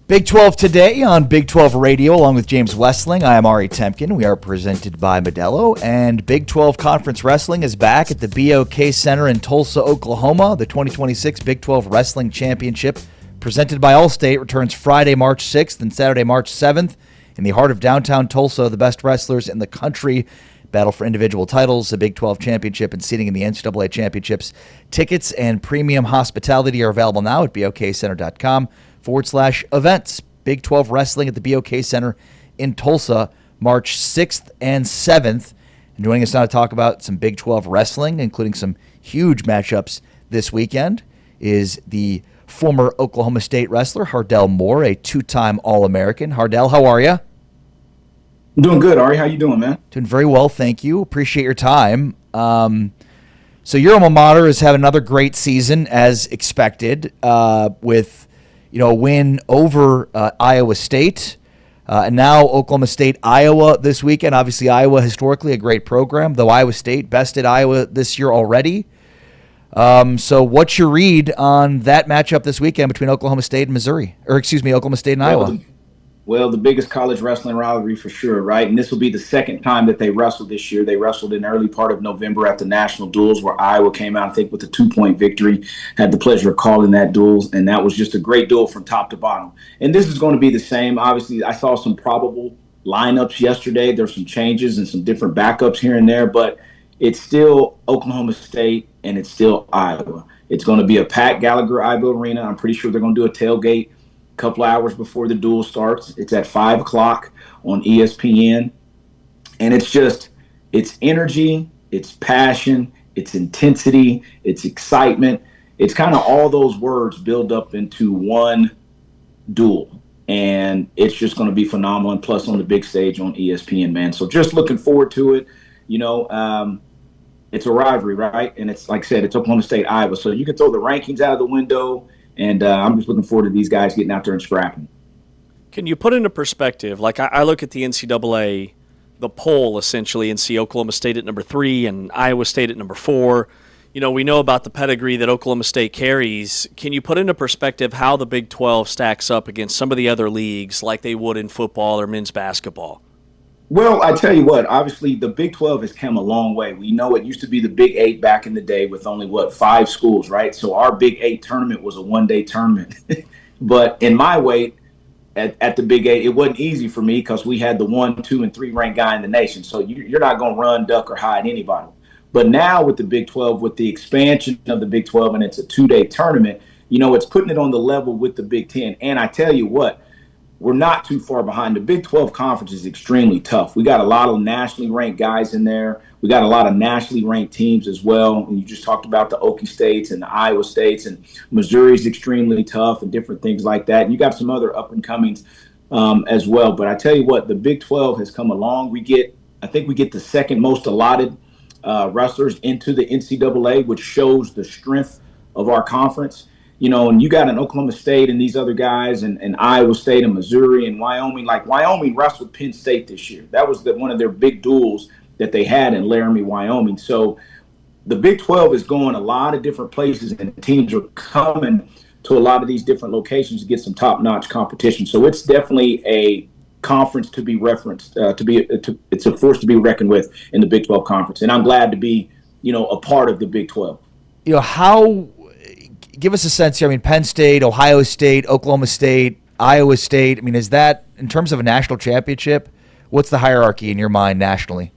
Big 12 today on Big 12 Radio, along with James Westling. I am Ari Temkin. We are presented by Modelo, and Big 12 Conference Wrestling is back at the BOK Center in Tulsa, Oklahoma. The 2026 Big 12 Wrestling Championship, presented by Allstate, returns Friday, March 6th and Saturday, March 7th. In the heart of downtown Tulsa, the best wrestlers in the country battle for individual titles, the Big 12 Championship, and seating in the NCAA Championships. Tickets and premium hospitality are available now at bokcenter.com/events. Big 12 Wrestling at the BOK Center in Tulsa, March 6th and 7th. And joining us now to talk about some Big 12 wrestling, including some huge matchups this weekend, is the former Oklahoma State wrestler, Hardell Moore, a two-time All-American. Hardell, how are you? I'm doing good, Ari. How you doing, man? Doing very well, thank you. Appreciate your time. So your alma mater has had another great season, as expected, with a win over Iowa State, and now Oklahoma State, Iowa this weekend. Obviously, Iowa historically a great program, though Iowa State bested Iowa this year already. So what's your read on that matchup this weekend between Oklahoma State and Oklahoma State and Iowa? Well, the biggest college wrestling rivalry for sure, right? And this will be the second time that they wrestled this year. They wrestled in the early part of November at the national duels, where Iowa came out, I think, with a 2-point victory. Had the pleasure of calling that duel, and that was just a great duel from top to bottom. And this is going to be the same. Obviously, I saw some probable lineups yesterday. There's some changes and some different backups here and there, but it's still Oklahoma State and it's still Iowa. It's going to be a packed Gallagher-Iba Arena. I'm pretty sure they're going to do a tailgate couple hours before the duel starts. It's at 5 o'clock on ESPN. And it's energy, it's passion, it's intensity, it's excitement. It's kind of all those words build up into one duel. And it's just going to be phenomenal. And plus on the big stage on ESPN, man. So just looking forward to it. It's a rivalry, right? And it's, like I said, it's Oklahoma State, Iowa. So you can throw the rankings out of the window. And I'm just looking forward to these guys getting out there and scrapping. Can you put into perspective, like I look at the NCAA, the poll essentially, and see Oklahoma State at number 3 and Iowa State at number 4. We know about the pedigree that Oklahoma State carries. Can you put into perspective how the Big 12 stacks up against some of the other leagues like they would in football or men's basketball? Well, I tell you what, obviously the Big 12 has come a long way. We know it used to be the Big 8 back in the day with only, 5 schools, right? So our Big 8 tournament was a one-day tournament. But in my weight at the Big 8, it wasn't easy for me because we had the 1, 2, and 3 ranked guy in the nation. So you're not going to run, duck, or hide anybody. But now with the Big 12, with the expansion of the Big 12, and it's a 2-day tournament, it's putting it on the level with the Big 10. And I tell you what, we're not too far behind. The Big 12 conference is extremely tough. We got a lot of nationally ranked guys in there. We got a lot of nationally ranked teams as well. And you just talked about the Okie States and the Iowa States, and Missouri's extremely tough and different things like that. And you got some other up-and-comings as well. But I tell you what, the Big 12 has come along. I think we get the second most allotted wrestlers into the NCAA, which shows the strength of our conference. And you got an Oklahoma State and these other guys and Iowa State and Missouri and Wyoming. Like Wyoming wrestled Penn State this year. That was one of their big duels that they had in Laramie, Wyoming. So the Big 12 is going a lot of different places, and teams are coming to a lot of these different locations to get some top-notch competition. So it's definitely a conference to be referenced, it's a force to be reckoned with in the Big 12 conference. And I'm glad to be, a part of the Big 12. Give us a sense here. Penn State, Ohio State, Oklahoma State, Iowa State. Is that, in terms of a national championship, what's the hierarchy in your mind nationally?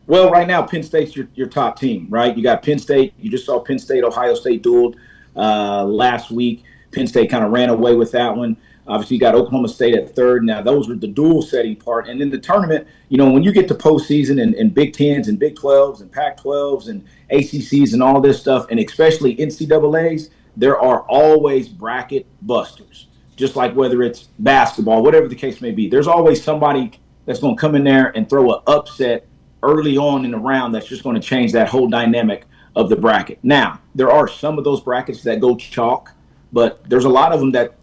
Well, right now, Penn State's your top team, right? You got Penn State. You just saw Penn State, Ohio State dueled last week. Penn State kind of ran away with that one. Obviously, you got Oklahoma State at third. Now, those are the dual setting part. And then the tournament, when you get to postseason and Big Tens and Big 12s and Pac-12s and ACCs and all this stuff, and especially NCAAs, there are always bracket busters, just like whether it's basketball, whatever the case may be. There's always somebody that's going to come in there and throw an upset early on in the round that's just going to change that whole dynamic of the bracket. Now, there are some of those brackets that go chalk, but there's a lot of them that,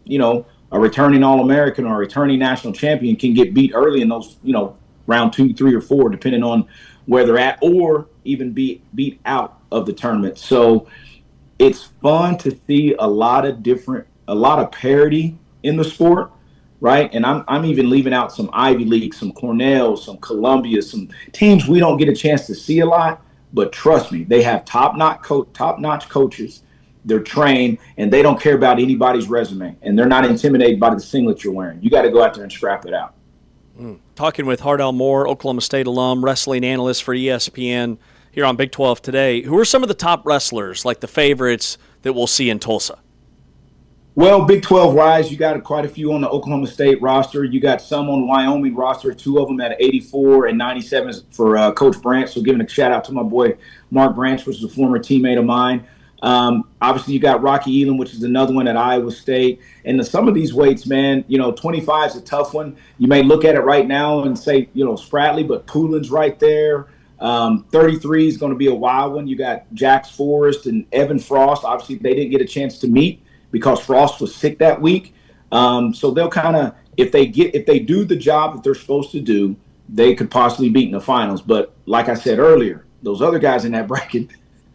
a returning All-American or a returning national champion can get beat early in those, round 2, 3, or 4, depending on where they're at, or even be beat out of the tournament. So it's fun to see a lot of parity in the sport. right? And I'm even leaving out some Ivy League, some Cornell, some Columbia, some teams we don't get a chance to see a lot. But trust me, they have top-notch coaches. They're trained, and they don't care about anybody's resume, and they're not intimidated by the singlet you're wearing. You got to go out there and scrap it out. Talking with Hardell Moore, Oklahoma State alum, wrestling analyst for ESPN here on Big 12 Today. Who are some of the top wrestlers, like the favorites, that we'll see in Tulsa? Well, Big 12 wise, you got quite a few on the Oklahoma State roster. You got some on the Wyoming roster, two of them at 84 and 97 for Coach Branch. So giving a shout out to my boy Mark Branch, which is a former teammate of mine. Obviously, you got Rocky Elam, which is another one at Iowa State. And some of these weights, man, 25 is a tough one. You may look at it right now and say, Spratley, but Poulin's right there. 33 is going to be a wild one. You got Jax Forrest and Evan Frost. Obviously, they didn't get a chance to meet because Frost was sick that week. So they'll kind of, if they do the job that they're supposed to do, they could possibly beat in the finals. But like I said earlier, those other guys in that bracket,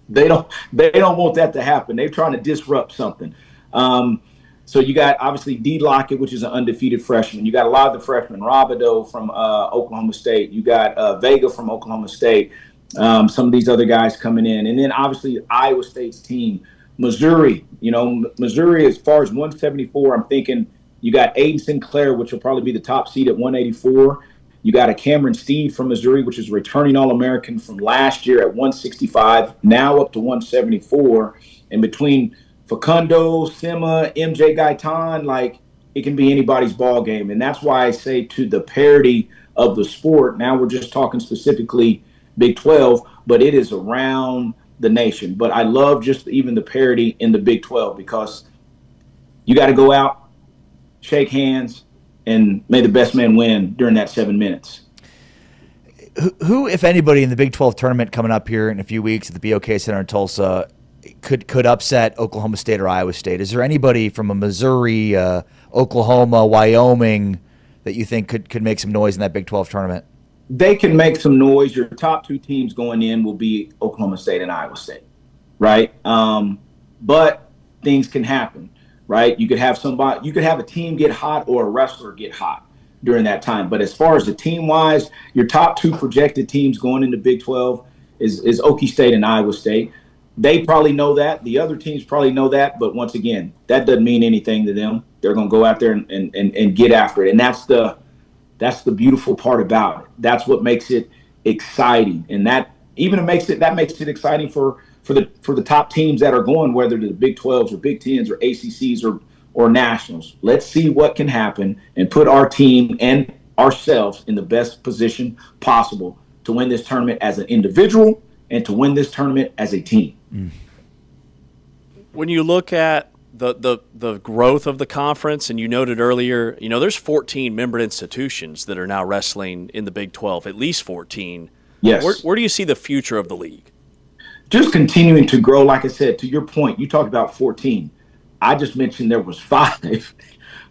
they don't want that to happen. They're trying to disrupt something. So you got obviously D. Lockett, which is an undefeated freshman. You got a lot of the freshmen, Robideau from Oklahoma State. You got Vega from Oklahoma State. Some of these other guys coming in. And then obviously Iowa State's team. Missouri, Missouri as far as 174, I'm thinking you got Aiden Sinclair, which will probably be the top seed at 184. You got a Cameron Steed from Missouri, which is a returning All-American from last year at 165, now up to 174. And between Facundo, Sima, MJ Gaitan, it can be anybody's ball game. And that's why I say to the parity of the sport, now we're just talking specifically Big 12, but it is around the nation. But I love just even the parity in the Big 12 because you got to go out, shake hands, and may the best man win during that 7 minutes. Who, if anybody, in the Big 12 tournament coming up here in a few weeks at the BOK Center in Tulsa could upset Oklahoma State or Iowa State? Is there anybody from a Missouri, Oklahoma, Wyoming that you think could make some noise in that Big 12 tournament? They can make some noise. Your top two teams going in will be Oklahoma State and Iowa State, right? But things can happen, right? You could have a team get hot or a wrestler get hot during that time. But as far as the team-wise, your top two projected teams going into Big 12 is Okie State and Iowa State. They probably know that. The other teams probably know that. But once again, that doesn't mean anything to them. They're going to go out there and get after it. And that's the beautiful part about it. That's what makes it exciting. And that makes it exciting for the top teams that are going, whether to the Big 12s or Big 10s or ACCs or Nationals. Let's see what can happen and put our team and ourselves in the best position possible to win this tournament as an individual and to win this tournament as a team. When you look at the growth of the conference, and you noted earlier, there's 14 member institutions that are now wrestling in the Big 12, at least 14. Yes. Where do you see the future of the league? Just continuing to grow. Like I said, to your point, you talked about 14. I just mentioned there was 5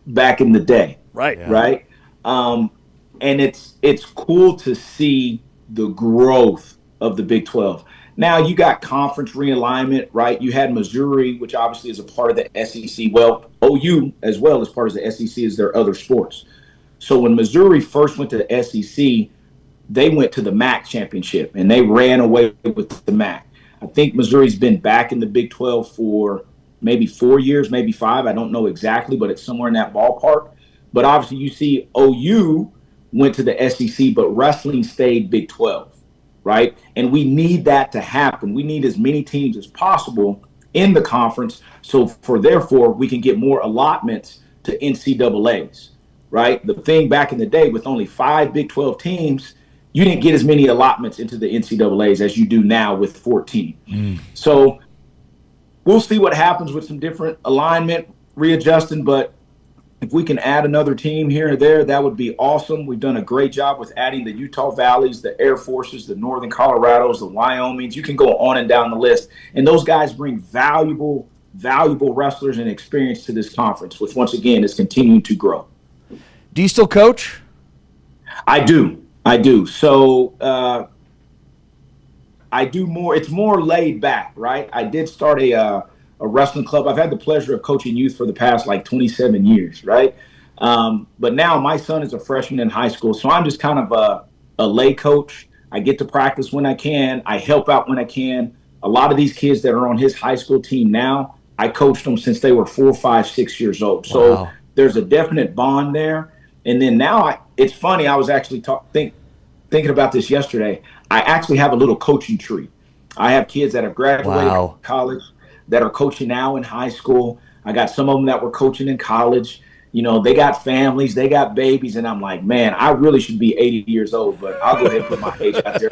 back in the day. Right. Yeah. Right. And it's cool to see the growth of the Big 12. Now you got conference realignment, right? You had Missouri, which obviously is a part of the SEC. Well, OU as well as part of the SEC is their other sports. So when Missouri first went to the SEC, they went to the MAC championship and they ran away with the MAC. I think Missouri's been back in the Big 12 for maybe 4 years, maybe 5. I don't know exactly, but it's somewhere in that ballpark. But obviously you see OU went to the SEC, but wrestling stayed Big 12. Right? And we need that to happen. We need as many teams as possible in the conference. So therefore, we can get more allotments to NCAAs, right? The thing back in the day with only 5 Big 12 teams, you didn't get as many allotments into the NCAAs as you do now with 14. So we'll see what happens with some different alignment, readjusting, but if we can add another team here or there, that would be awesome. We've done a great job with adding the Utah Valleys, the Air Forces, the Northern Colorados, the Wyomings. You can go on and down the list. And those guys bring valuable wrestlers and experience to this conference, which once again is continuing to grow. Do you still coach? I do. So I do more. It's more laid back, right? I did start a wrestling club. I've had the pleasure of coaching youth for the past 27 years, right? But now my son is a freshman in high school, so I'm just kind of a lay coach. I get to practice when I can. I help out when I can. A lot of these kids that are on his high school team now, I coached them since they were 4, 5, 6 years old. So Wow. there's a definite bond there. And then now it's funny. I was actually thinking about this yesterday. I actually have a little coaching tree. I have kids that have graduated Wow. college that are coaching now in high school. I got some of them that were coaching in college. You know, they got families, they got babies, and I'm like, man, I really should be 80 years old, but I'll go ahead and put my age out there.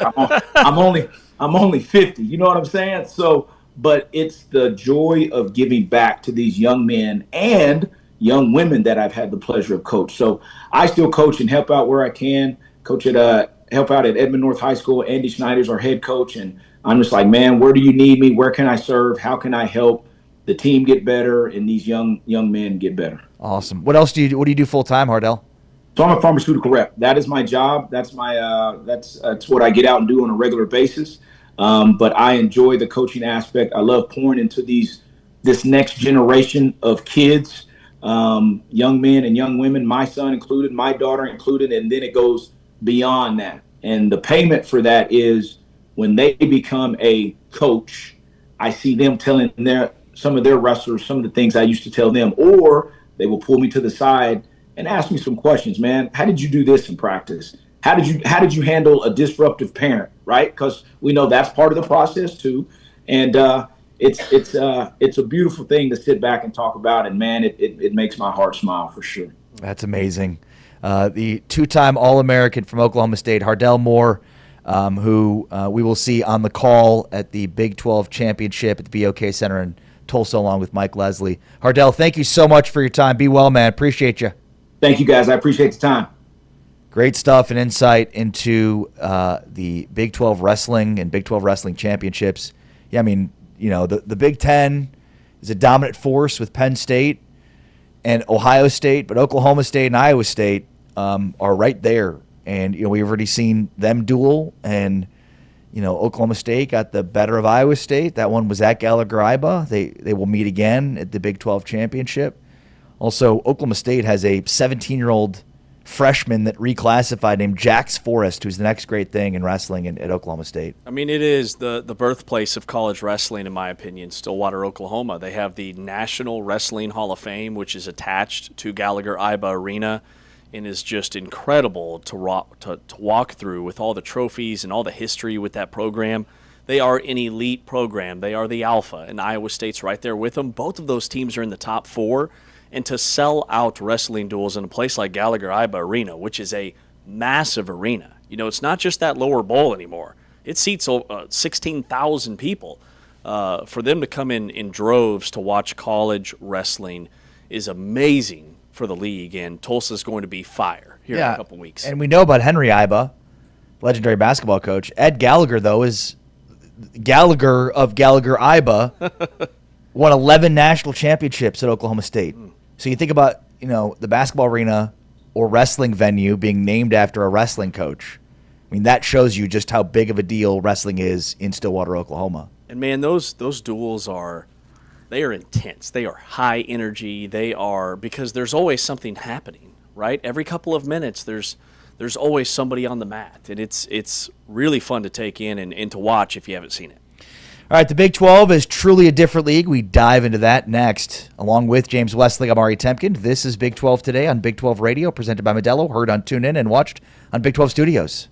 I'm only 50. You know what I'm saying? So, but it's the joy of giving back to these young men and young women that I've had the pleasure of coach. So I still coach and help out where I can. Coach at help out at Edmond North High School. Andy Schneider's our head coach, and I'm just like, man, where do you need me? Where can I serve? How can I help the team get better and these young men get better? Awesome. What else do you do? What do you do full time, Hardell? So I'm a pharmaceutical rep. That is my job. That's my that's what I get out and do on a regular basis. But I enjoy the coaching aspect. I love pouring into this next generation of kids, young men and young women, my son included, my daughter included, and then it goes beyond that. And the payment for that is when they become a coach, I see them telling some of their wrestlers some of the things I used to tell them, or they will pull me to the side and ask me some questions. Man, how did you do this in practice? How did you handle a disruptive parent? Right? Because we know that's part of the process too. And it's a beautiful thing to sit back and talk about. And man, it makes my heart smile for sure. That's amazing. The two-time All-American from Oklahoma State, Hardell Moore, who we will see on the call at the Big 12 Championship at the BOK Center in Tulsa, along with Mike Leslie. Hardell, thank you so much for your time. Be well, man. Appreciate you. Thank you, guys. I appreciate the time. Great stuff and insight into the Big 12 Wrestling and Big 12 Wrestling Championships. Yeah, I mean, you know, the Big 10 is a dominant force with Penn State and Ohio State, but Oklahoma State and Iowa State are right there. And, you know, we've already seen them duel, and, you know, Oklahoma State got the better of Iowa State. That one was at Gallagher-Iba. They will meet again at the Big 12 Championship. Also, Oklahoma State has a 17-year-old freshman that reclassified named Jax Forrest, who's the next great thing in wrestling at Oklahoma State. I mean, it is the birthplace of college wrestling, in my opinion, Stillwater, Oklahoma. They have the National Wrestling Hall of Fame, which is attached to Gallagher-Iba Arena, and is just incredible to walk through with all the trophies and all the history with that program. They are an elite program. They are the alpha, and Iowa State's right there with them. Both of those teams are in the top 4. And to sell out wrestling duels in a place like Gallagher-Iba Arena, which is a massive arena. You know, it's not just that lower bowl anymore. It seats 16,000 people. For them to come in droves to watch college wrestling is amazing for the league, and Tulsa's going to be fire here in a couple weeks. And we know about Henry Iba, legendary basketball coach. Ed Gallagher, though, is Gallagher of Gallagher-Iba, won 11 national championships at Oklahoma State. So you think about, you know, the basketball arena or wrestling venue being named after a wrestling coach. I mean, that shows you just how big of a deal wrestling is in Stillwater, Oklahoma. And man, those duels are intense. They are high energy. They are, because there's always something happening, right? Every couple of minutes there's always somebody on the mat. And it's really fun to take in and to watch if you haven't seen it. All right, the Big 12 is truly a different league. We dive into that next. Along with James Westling, I'm Ari Temkin. This is Big 12 Today on Big 12 Radio, presented by Modelo, heard on TuneIn and watched on Big 12 Studios.